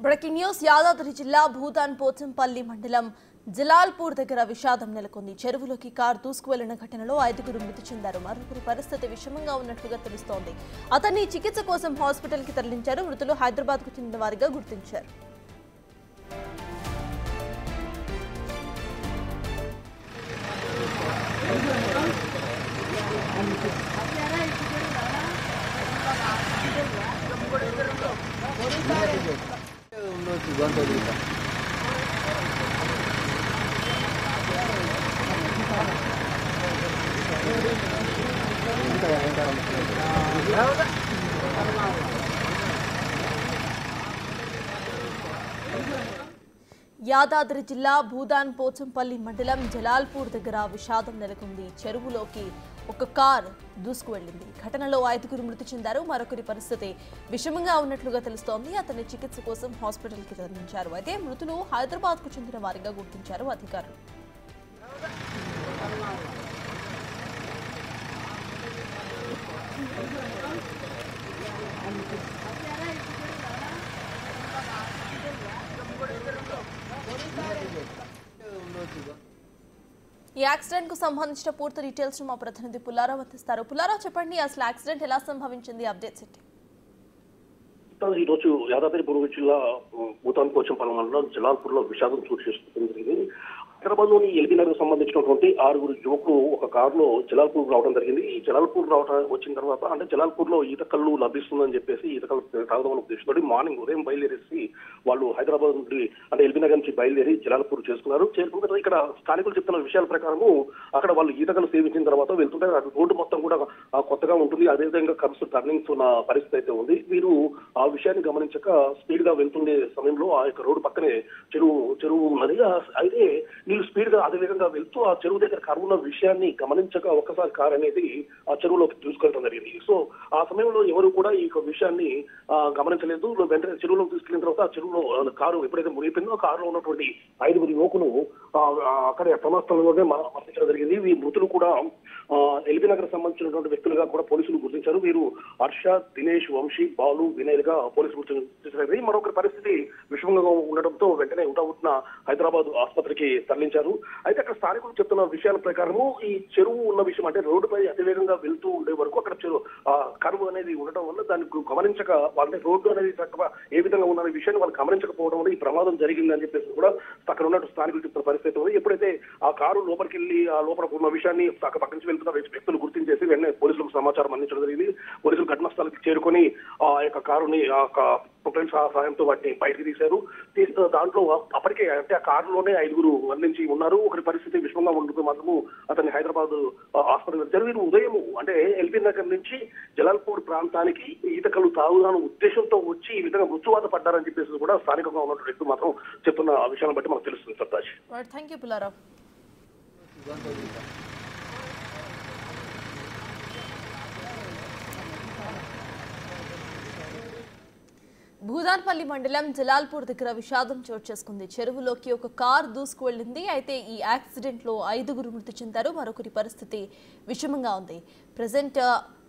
Breaking news Yadadri జిల్లా భూదాన్ పోచంపల్లి మండలం జలాల్పూర్ దగ్గర విషాదం నెలకొంది. చెరువులోకి కారు దూసుకువెళ్లిన ఘటనలో 5గురు మృతి చెందారు. మరొకరి పరిస్థితి విషమంగా ఉన్నట్లుగా తెలుస్తోంది. అతన్ని చికిత్స కోసం హాస్పిటల్కి తరలించారు. మృతులు హైదరాబాద్కు చెందిన వారిగా గుర్తించారు. యాదాద్రి జిల్లా భూదాన్ పోచంపల్లి మండలం జలాల్పూర్ దగ్గర విషాదం నెలకొంది. చెరువులోకి ఒక కార్ దూసుకువెళ్లింది. ఘటనలో 5గురు మృతి చెందారు. మరొకరి పరిస్థితి విషమంగా ఉన్నట్లుగా తెలుస్తోంది. అతన్ని చికిత్స కోసం హాస్పిటల్కి తరలించారు. అయితే మృతులు హైదరాబాద్కు చెందిన వారిగా గుర్తించారు అధికారులు. ఈ యాక్సిడెంట్ కు సంబంధించిన పూర్తి డీటెయిల్స్ మా ప్రతినిధి పుల్లారావు అందిస్తారు. పుల్లారావు, చెప్పండి, అసలు యాక్సిడెంట్ ఎలా సంభవించింది? అప్డేట్స్ ఏంటి? ఈ రోజు యాదాద్రి జిల్లా భూతాన్ పోచంపల్లి మండలం జలాల్పూర్ లో విషాదం చోటు చేసుకుంటుంది. హైదరాబాద్ లోని ఎల్బీ నగర్ సంబంధించినటువంటి 6గురు యువకులు ఒక కారులో జలాల్పూర్ రావడం జరిగింది. ఈ జలాల్పూర్ వచ్చిన తర్వాత అంటే జలాల్పూర్ లో ఈత కళ్ళు లభిస్తుందని చెప్పేసి ఈత కళ్ళు తాగదామని ఉద్దేశంతో మార్నింగ్ ఉదయం బయలుదేరేసి వాళ్ళు హైదరాబాద్ నుండి అంటే ఎల్బీ నగర్ నుంచి బయలుదేరి జలాల్పూర్ చేసుకున్నారు. చేరుకున్న తర్వాత ఇక్కడ స్థానికులు చెప్తున్న విషయాల ప్రకారము అక్కడ వాళ్ళు ఈత కళ్ళు సేవించిన తర్వాత వెళ్తుంటే రోడ్డు మొత్తం కూడా కొత్తగా ఉంటుంది. అదేవిధంగా కర్వ్స్ టర్నింగ్స్ ఉన్న పరిస్థితి అయితే ఉంది. వీరు ఆ విషయాన్ని గమనించక స్పీడ్ గా వెళ్తుండే సమయంలో ఆ యొక్క రోడ్డు పక్కనే చెరువు ఉన్నది. అయితే వీళ్ళు స్పీడ్ గా అదే విధంగా వెళ్తూ ఆ చెరువు దగ్గర కరువు ఉన్న విషయాన్ని గమనించక ఒక్కసారి కారు అనేది ఆ చెరువులోకి తీసుకెళ్ళడం జరిగింది. సో ఆ సమయంలో ఎవరు కూడా ఈ విషయాన్ని గమనించలేదు. వెంటనే చెరువులోకి తీసుకెళ్లిన తర్వాత ఆ చెరువులో కారు ఎప్పుడైతే మునిగిపోయిందో ఆ కారులో ఉన్నటువంటి 5గురు యువకులు అక్కడే ప్రమాదంలోనే మరణించడం జరిగింది. ఈ మృతులు కూడా ఎల్బీ నగర్ సంబంధించినటువంటి వ్యక్తులుగా కూడా పోలీసులు గుర్తించారు. వీరు హర్ష, దినేష్, వంశీ, బాలు, వినయ్ గా పోలీసులు గుర్తించారు. మరొకరి పరిస్థితి విషమంగా ఉండడంతో వెంటనే ఉటావుట్న హైదరాబాద్ ఆసుపత్రికి తరలించారు. అయితే అక్కడ స్థానికులు చెప్తున్న విషయాల ప్రకారము ఈ చెరువు ఉన్న విషయం అంటే రోడ్డుపై అతివేగంగా వెళ్తూ ఉండే వరకు అక్కడ కరువు అనేది ఉండటం వల్ల దాన్ని గమనించక వాళ్ళ రోడ్డు అనేది చక్కగా ఏ విధంగా ఉన్న విషయాన్ని వాళ్ళు గమనించకపోవడం వల్ల ఈ ప్రమాదం జరిగిందని చెప్పేసి కూడా అక్కడ ఉన్నట్టు స్థానికులు చెప్తున్న పరిస్థితి ఉంది. ఎప్పుడైతే ఆ కారు లోపలికి వెళ్ళి ఆ లోపల ఉన్న విషయాన్ని పక్క నుంచి వెళ్తున్న వ్యక్తులు గుర్తించేసి వెంటనే పోలీసులకు సమాచారం అందించడం జరిగింది. పోలీసులు ఘటనా స్థలానికి చేరుకొని ఆ యొక్క కారుని ప్రొక్లైన్ సహాయంతో వాటిని బయటకు తీశారు. దాంట్లో అప్పటికే అంటే ఆ కారులోనే 5గురు మరణించి ఉన్నారు. ఒకరి పరిస్థితి విషమంగా ఉండదు మాత్రము అతన్ని హైదరాబాద్ హాస్పిటల్ జరిగిన ఉదయం అంటే ఎల్బీ నగర్ నుంచి జలాల్పూర్ ప్రాంతానికి ఈత కళ్ళు తాగుదాని ఉద్దేశంతో వచ్చి ఈ విధంగా మృత్యువాత పడ్డారని చెప్పేసి కూడా స్థానికంగా ఉన్నటువంటి వ్యక్తులు మాత్రం చెప్తున్న విషయాన్ని బట్టి మనకు తెలుస్తుంది. సర్తాజ్. Thank you Pullarao. భూదాన్పల్లి మండలం జలాల్పూర్ దగ్గర విషాదం చోటు చేసుకుంది. చెరువులోకి ఒక కారు దూసుకువెళ్లింది. అయితే ఈ యాక్సిడెంట్ లో 5గురు మృతి చెందారు. మరొకరి పరిస్థితి విషమంగా ఉంది. ప్రజెంట్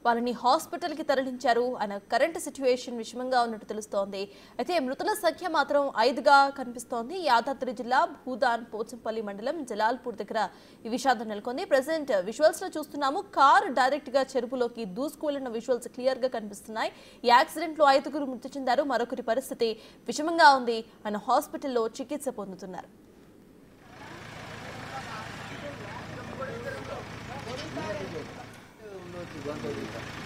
వాళ్ళని హాస్పిటల్కి తరలించారు. ఆయన కరెంట్ సిచ్యువేషన్ విషమంగా ఉన్నట్టు తెలుస్తోంది. అయితే మృతుల సంఖ్య మాత్రం 5గా కనిపిస్తోంది. యాదాద్రి జిల్లా భూదాన్ పోచంపల్లి మండలం జలాల్పూర్ దగ్గర ఈ విషాదం నెలకొంది. ప్రజెంట్ విజువల్స్ లో చూస్తున్నాము. కారు డైరెక్ట్ గా చెరువులోకి దూసుకువెళ్లిన విజువల్స్ క్లియర్ గా కనిపిస్తున్నాయి. ఈ యాక్సిడెంట్ లో 5గురు మృతి చెందారు. మరొకరి పరిస్థితి విషమంగా ఉంది. ఆయన హాస్పిటల్లో చికిత్స పొందుతున్నారు. Guanta